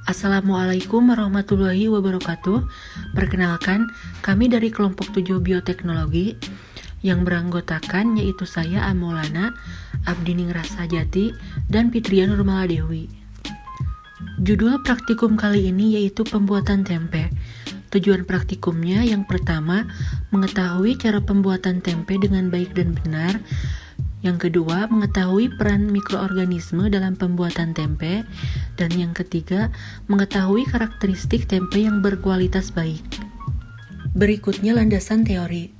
Assalamualaikum warahmatullahi wabarakatuh. Perkenalkan, kami dari kelompok 7 Bioteknologi yang beranggotakan yaitu saya Amolana, Abdining Rasajati, dan Fitria Nurmala Dewi. Judul praktikum kali ini yaitu pembuatan tempe. Tujuan praktikumnya yang pertama, mengetahui cara pembuatan tempe dengan baik dan benar. Yang kedua, mengetahui peran mikroorganisme dalam pembuatan tempe. Dan yang ketiga, mengetahui karakteristik tempe yang berkualitas baik. Berikutnya landasan teori.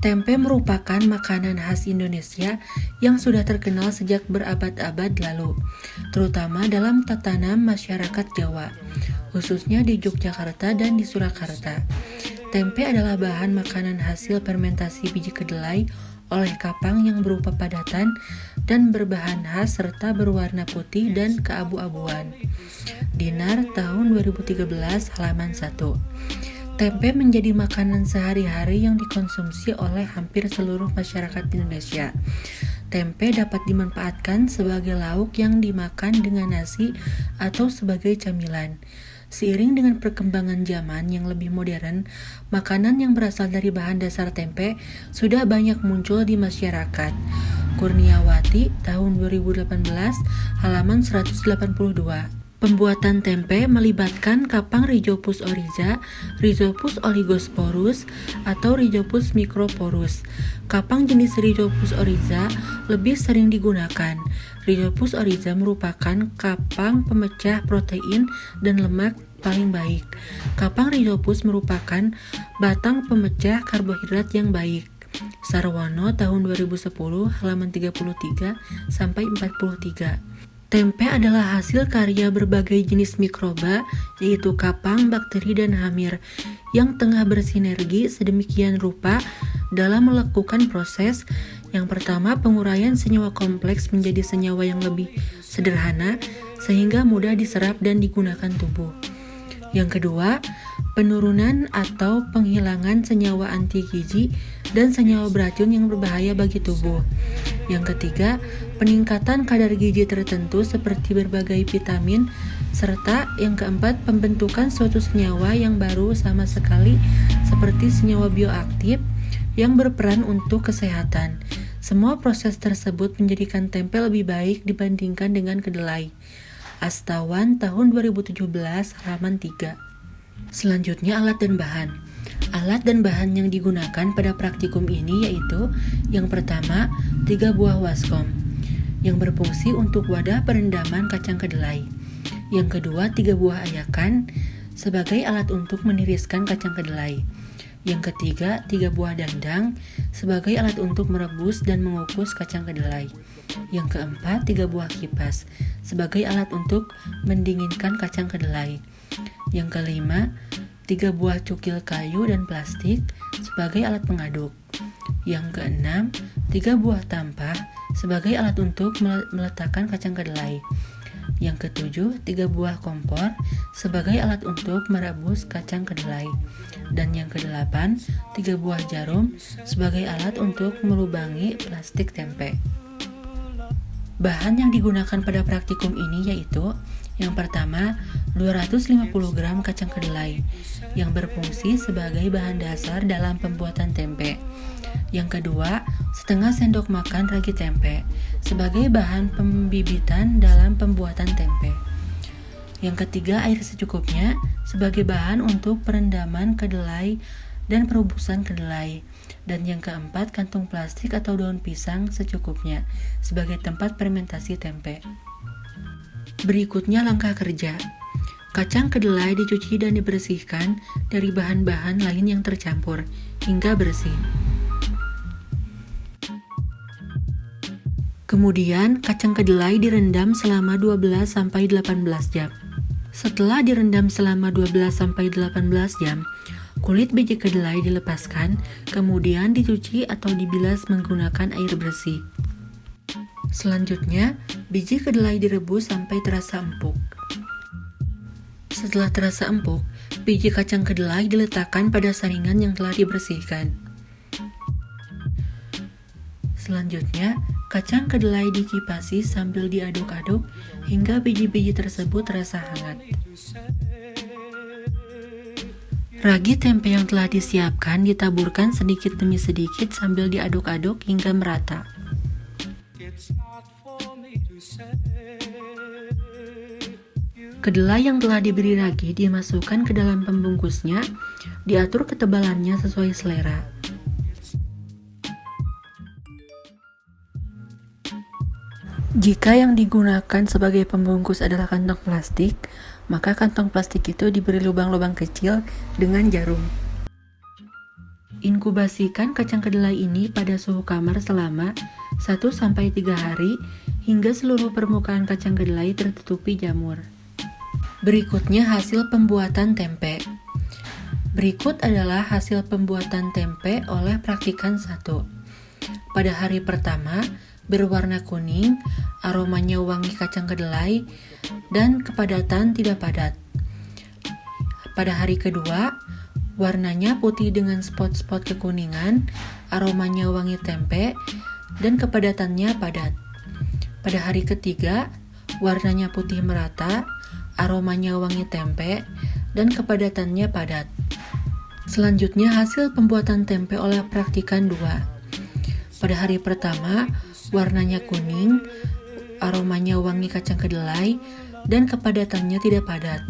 Tempe merupakan makanan khas Indonesia yang sudah terkenal sejak berabad-abad lalu, terutama dalam tatanan masyarakat Jawa, khususnya di Yogyakarta dan di Surakarta. Tempe adalah bahan makanan hasil fermentasi biji kedelai oleh kapang yang berupa padatan dan berbahan khas serta berwarna putih dan keabu-abuan. Dinar tahun 2013 halaman 1. Tempe menjadi makanan sehari-hari yang dikonsumsi oleh hampir seluruh masyarakat Indonesia. Tempe dapat dimanfaatkan sebagai lauk yang dimakan dengan nasi atau sebagai camilan. Seiring dengan perkembangan zaman yang lebih modern, makanan yang berasal dari bahan dasar tempe sudah banyak muncul di masyarakat. Kurniawati, tahun 2018, halaman 182. Pembuatan tempe melibatkan kapang Rhizopus oryza, Rhizopus oligosporus, atau Rhizopus microporus. Kapang jenis Rhizopus oryza lebih sering digunakan. Rhizopus oryza merupakan kapang pemecah protein dan lemak paling baik. Kapang Rhizopus merupakan batang pemecah karbohidrat yang baik. Sarwono tahun 2010 halaman 33 sampai 43. Tempe adalah hasil karya berbagai jenis mikroba, yaitu kapang, bakteri, dan hamir, yang tengah bersinergi sedemikian rupa dalam melakukan proses. Yang pertama, penguraian senyawa kompleks menjadi senyawa yang lebih sederhana, sehingga mudah diserap dan digunakan tubuh. Yang kedua, penurunan atau penghilangan senyawa anti gizi dan senyawa beracun yang berbahaya bagi tubuh. Yang ketiga, peningkatan kadar gizi tertentu seperti berbagai vitamin, serta yang keempat, pembentukan suatu senyawa yang baru sama sekali seperti senyawa bioaktif yang berperan untuk kesehatan. Semua proses tersebut menjadikan tempe lebih baik dibandingkan dengan kedelai. Astawan tahun 2017 halaman 3. Selanjutnya alat dan bahan. Alat dan bahan yang digunakan pada praktikum ini yaitu yang pertama, 3 buah waskom yang berfungsi untuk wadah perendaman kacang kedelai. Yang kedua, 3 buah ayakan sebagai alat untuk meniriskan kacang kedelai. Yang ketiga, 3 buah dandang sebagai alat untuk merebus dan mengukus kacang kedelai. Yang keempat, 3 buah kipas sebagai alat untuk mendinginkan kacang kedelai. Yang kelima, 3 buah cukil kayu dan plastik sebagai alat pengaduk. Yang keenam, 3 buah tampah sebagai alat untuk meletakkan kacang kedelai. Yang ketujuh, 3 buah kompor sebagai alat untuk merebus kacang kedelai. Dan yang kedelapan, 3 buah jarum sebagai alat untuk melubangi plastik tempe. Bahan yang digunakan pada praktikum ini yaitu yang pertama, 250 gram kacang kedelai yang berfungsi sebagai bahan dasar dalam pembuatan tempe. Yang kedua, setengah sendok makan ragi tempe sebagai bahan pembibitan dalam pembuatan tempe. Yang ketiga, air secukupnya sebagai bahan untuk perendaman kedelai dan perebusan kedelai. Dan yang keempat, kantung plastik atau daun pisang secukupnya sebagai tempat fermentasi tempe. Berikutnya langkah kerja. Kacang kedelai dicuci dan dibersihkan dari bahan-bahan lain yang tercampur hingga bersih. Kemudian, kacang kedelai direndam selama 12-18 jam. Setelah direndam selama 12-18 jam, kulit biji kedelai dilepaskan, kemudian dicuci atau dibilas menggunakan air bersih. Selanjutnya, biji kedelai direbus sampai terasa empuk. Setelah terasa empuk, biji kacang kedelai diletakkan pada saringan yang telah dibersihkan. Selanjutnya, Kacang kedelai dikipasi sambil diaduk-aduk hingga biji-biji tersebut terasa hangat. Ragi tempe yang telah disiapkan ditaburkan sedikit demi sedikit sambil diaduk-aduk hingga merata. Kedelai yang telah diberi ragi dimasukkan ke dalam pembungkusnya, diatur ketebalannya sesuai selera. Jika yang digunakan sebagai pembungkus adalah kantong plastik, maka kantong plastik itu diberi lubang-lubang kecil dengan jarum. Inkubasikan kacang kedelai ini pada suhu kamar selama 1-3 hari hingga seluruh permukaan kacang kedelai tertutupi jamur. Berikutnya hasil pembuatan tempe. Berikut adalah hasil pembuatan tempe oleh praktikan 1. Pada hari pertama, berwarna kuning, aromanya wangi kacang kedelai, dan kepadatan tidak padat. Pada hari kedua, warnanya putih dengan spot-spot kekuningan, aromanya wangi tempe, dan kepadatannya padat. Pada hari ketiga, warnanya putih merata, aromanya wangi tempe, dan kepadatannya padat. Selanjutnya hasil pembuatan tempe oleh praktikan 2. Pada hari pertama, warnanya kuning, aromanya wangi kacang kedelai, dan kepadatannya tidak padat.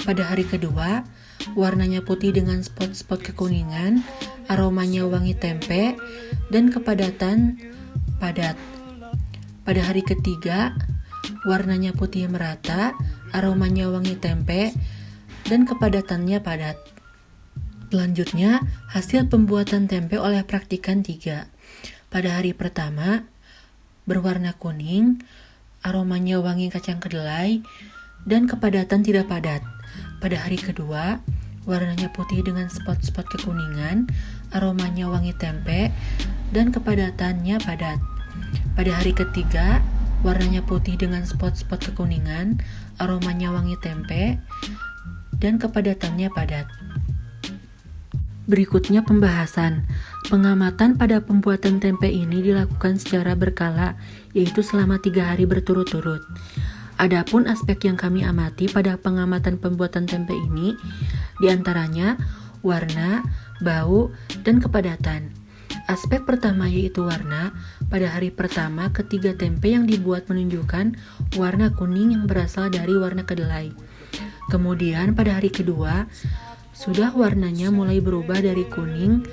Pada hari kedua, warnanya putih dengan spot-spot kekuningan, aromanya wangi tempe, dan kepadatan padat. Pada hari ketiga, warnanya putih merata, aromanya wangi tempe, dan kepadatannya padat. Selanjutnya, hasil pembuatan tempe oleh praktikan 3. Pada hari pertama, berwarna kuning, aromanya wangi kacang kedelai, dan kepadatan tidak padat. Pada hari kedua, warnanya putih dengan spot-spot kekuningan, aromanya wangi tempe, dan kepadatannya padat. Pada hari ketiga, warnanya putih dengan spot-spot kekuningan, aromanya wangi tempe, dan kepadatannya padat. Berikutnya pembahasan. Pengamatan pada pembuatan tempe ini dilakukan secara berkala, yaitu selama 3 hari berturut-turut. Adapun aspek yang kami amati pada pengamatan pembuatan tempe ini, diantaranya warna, bau, dan kepadatan. Aspek pertama yaitu warna. Pada hari pertama, ketiga tempe yang dibuat menunjukkan warna kuning yang berasal dari warna kedelai. Kemudian pada hari kedua, sudah warnanya mulai berubah dari kuning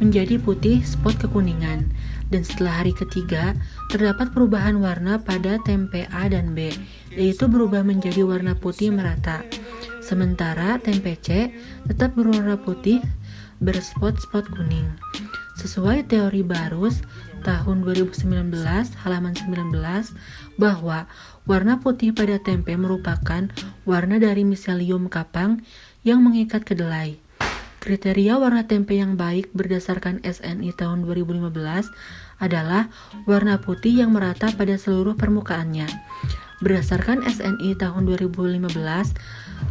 menjadi putih spot kekuningan. Dan setelah hari ketiga, terdapat perubahan warna pada tempe A dan B, yaitu berubah menjadi warna putih merata. Sementara tempe C tetap berwarna putih berspot-spot kuning. Sesuai teori Barus tahun 2019 halaman 19 bahwa warna putih pada tempe merupakan warna dari miselium kapang yang mengikat kedelai. Kriteria warna tempe yang baik berdasarkan SNI tahun 2015 adalah warna putih yang merata pada seluruh permukaannya. Berdasarkan SNI tahun 2015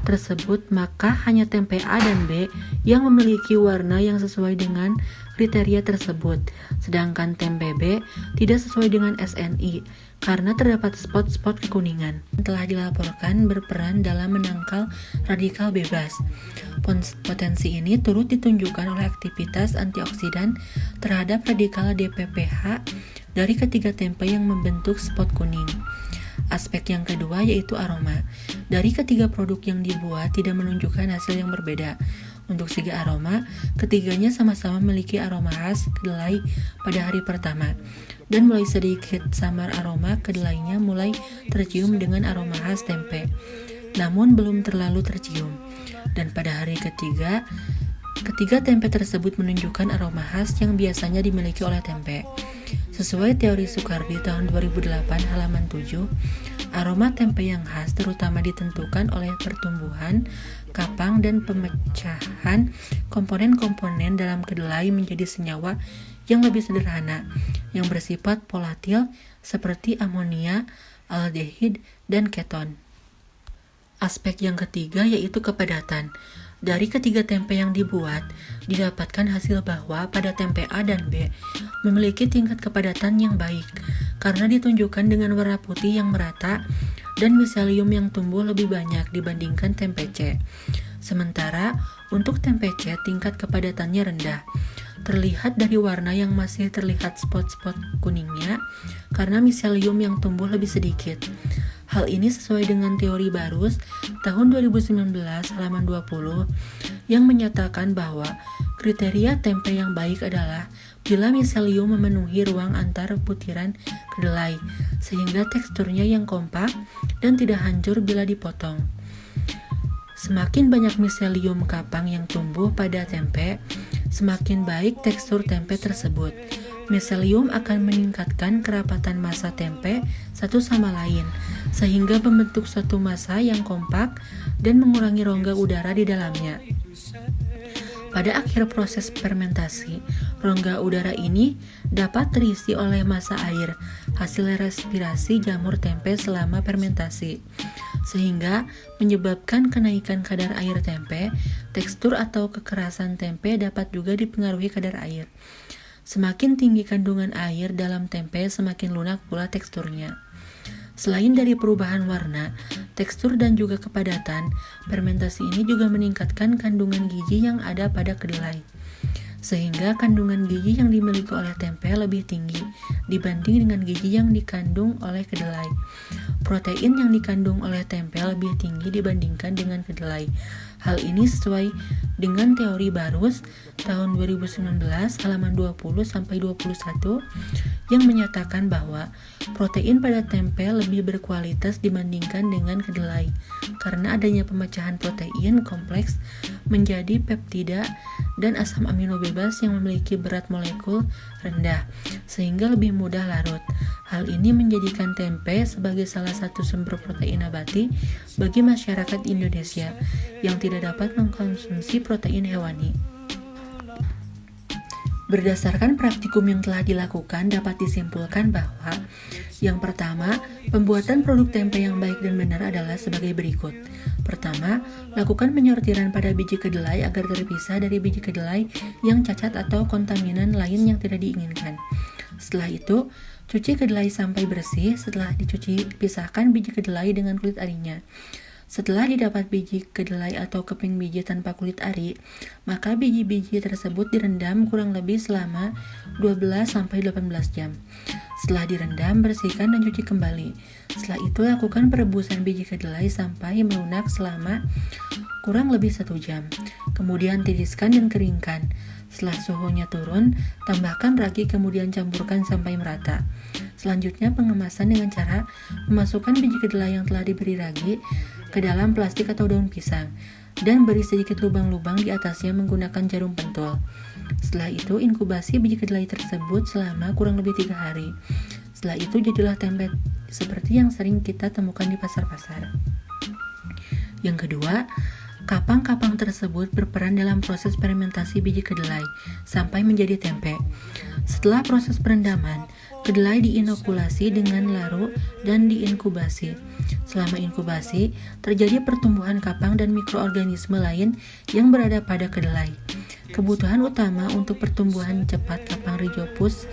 tersebut, maka hanya tempe A dan B yang memiliki warna yang sesuai dengan kriteria tersebut, sedangkan tempe B tidak sesuai dengan SNI karena terdapat spot-spot kekuningan. Telah dilaporkan berperan dalam menangkal radikal bebas. Potensi ini turut ditunjukkan oleh aktivitas antioksidan terhadap radikal DPPH dari ketiga tempe yang membentuk spot kuning. Aspek yang kedua yaitu aroma. Dari ketiga produk yang dibuat tidak menunjukkan hasil yang berbeda. Untuk segi aroma, ketiganya sama-sama memiliki aroma khas kedelai pada hari pertama. Dan mulai sedikit samar aroma kedelainya mulai tercium dengan aroma khas tempe. Namun belum terlalu tercium. Dan pada hari ketiga, ketiga tempe tersebut menunjukkan aroma khas yang biasanya dimiliki oleh tempe. Sesuai teori Soekardi tahun 2008 halaman 7, aroma tempe yang khas terutama ditentukan oleh pertumbuhan, kapang, dan pemecahan komponen-komponen dalam kedelai menjadi senyawa yang lebih sederhana, yang bersifat volatil seperti amonia, aldehid, dan keton. Aspek yang ketiga yaitu kepadatan. Dari ketiga tempe yang dibuat, didapatkan hasil bahwa pada tempe A dan B memiliki tingkat kepadatan yang baik karena ditunjukkan dengan warna putih yang merata dan miselium yang tumbuh lebih banyak dibandingkan tempe C. Sementara untuk tempe C tingkat kepadatannya rendah. Terlihat dari warna yang masih terlihat spot-spot kuningnya karena miselium yang tumbuh lebih sedikit. Hal ini sesuai dengan teori Barus tahun 2019 halaman 20 yang menyatakan bahwa kriteria tempe yang baik adalah bila miselium memenuhi ruang antar butiran kedelai sehingga teksturnya yang kompak dan tidak hancur bila dipotong. Semakin banyak miselium kapang yang tumbuh pada tempe, semakin baik tekstur tempe tersebut. Miselium akan meningkatkan kerapatan massa tempe satu sama lain, sehingga membentuk suatu massa yang kompak dan mengurangi rongga udara di dalamnya. Pada akhir proses fermentasi, rongga udara ini dapat terisi oleh massa air, hasil respirasi jamur tempe selama fermentasi, sehingga menyebabkan kenaikan kadar air tempe. Tekstur atau kekerasan tempe dapat juga dipengaruhi kadar air. Semakin tinggi kandungan air dalam tempe, semakin lunak pula teksturnya. Selain dari perubahan warna, tekstur dan juga kepadatan, fermentasi ini juga meningkatkan kandungan gizi yang ada pada kedelai. Sehingga kandungan gizi yang dimiliki oleh tempe lebih tinggi dibanding dengan gizi yang dikandung oleh kedelai. Protein yang dikandung oleh tempe lebih tinggi dibandingkan dengan kedelai. Hal ini sesuai dengan teori Barus tahun 2019 halaman 20-21 yang menyatakan bahwa protein pada tempe lebih berkualitas dibandingkan dengan kedelai karena adanya pemecahan protein kompleks menjadi peptida dan asam amino bebas yang memiliki berat molekul rendah sehingga lebih mudah larut. Hal ini menjadikan tempe sebagai salah satu sumber protein nabati bagi masyarakat Indonesia yang tidak dapat mengkonsumsi protein hewani. Berdasarkan praktikum yang telah dilakukan, dapat disimpulkan bahwa yang pertama, pembuatan produk tempe yang baik dan benar adalah sebagai berikut. Pertama, lakukan penyortiran pada biji kedelai agar terpisah dari biji kedelai yang cacat atau kontaminan lain yang tidak diinginkan. Setelah itu, cuci kedelai sampai bersih. Setelah dicuci, pisahkan biji kedelai dengan kulit arinya. Setelah didapat biji kedelai atau keping biji tanpa kulit ari, maka biji-biji tersebut direndam kurang lebih selama 12-18 jam. Setelah direndam, bersihkan dan cuci kembali. Setelah itu, lakukan perebusan biji kedelai sampai melunak selama kurang lebih 1 jam. Kemudian tiriskan dan keringkan. Setelah suhunya turun, tambahkan ragi kemudian campurkan sampai merata. Selanjutnya, pengemasan dengan cara memasukkan biji kedelai yang telah diberi ragi ke dalam plastik atau daun pisang dan beri sedikit lubang-lubang di atasnya menggunakan jarum pentul. Setelah itu, inkubasi biji kedelai tersebut selama kurang lebih 3 hari. Setelah itu, jadilah tempe seperti yang sering kita temukan di pasar-pasar. Yang kedua, kapang-kapang tersebut berperan dalam proses fermentasi biji kedelai sampai menjadi tempe. Setelah proses perendaman, kedelai diinokulasi dengan larut dan diinkubasi. Selama inkubasi, terjadi pertumbuhan kapang dan mikroorganisme lain yang berada pada kedelai. Kebutuhan utama untuk pertumbuhan cepat kapang Rhizopus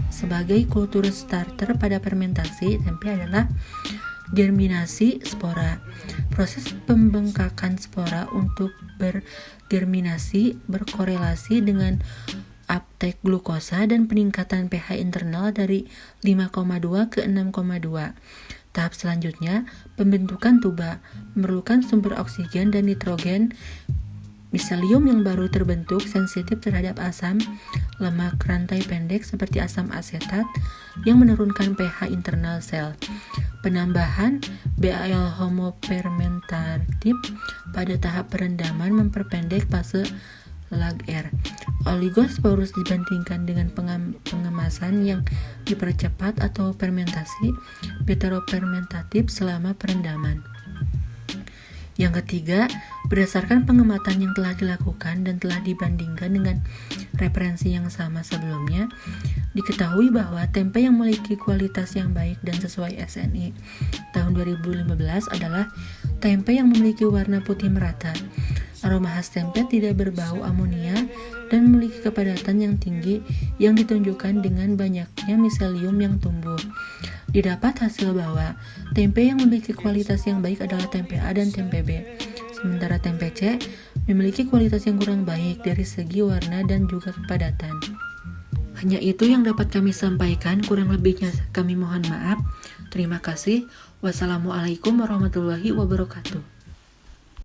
sebagai kultur starter pada fermentasi tempe adalah germinasi spora. Proses pembengkakan spora untuk bergerminasi berkorelasi dengan uptake glukosa dan peningkatan pH internal dari 5,2 ke 6,2. Tahap selanjutnya, pembentukan tuba memerlukan sumber oksigen dan nitrogen. Miselium yang baru terbentuk sensitif terhadap asam lemak rantai pendek seperti asam asetat yang menurunkan pH internal sel. Penambahan BAL homofermentatif pada tahap perendaman memperpendek fase lag R. Oligosporus dibandingkan dengan pengemasan yang dipercepat atau fermentasi heterofermentatif selama perendaman. Yang ketiga, berdasarkan pengamatan yang telah dilakukan dan telah dibandingkan dengan referensi yang sama sebelumnya, diketahui bahwa tempe yang memiliki kualitas yang baik dan sesuai SNI tahun 2015 adalah tempe yang memiliki warna putih merata. Aroma khas tempe tidak berbau amonia dan memiliki kepadatan yang tinggi yang ditunjukkan dengan banyaknya miselium yang tumbuh. Didapat hasil bahwa tempe yang memiliki kualitas yang baik adalah tempe A dan tempe B. Sementara tempe C memiliki kualitas yang kurang baik dari segi warna dan juga kepadatan. Hanya itu yang dapat kami sampaikan, kurang lebihnya kami mohon maaf. Terima kasih. Wassalamualaikum warahmatullahi wabarakatuh.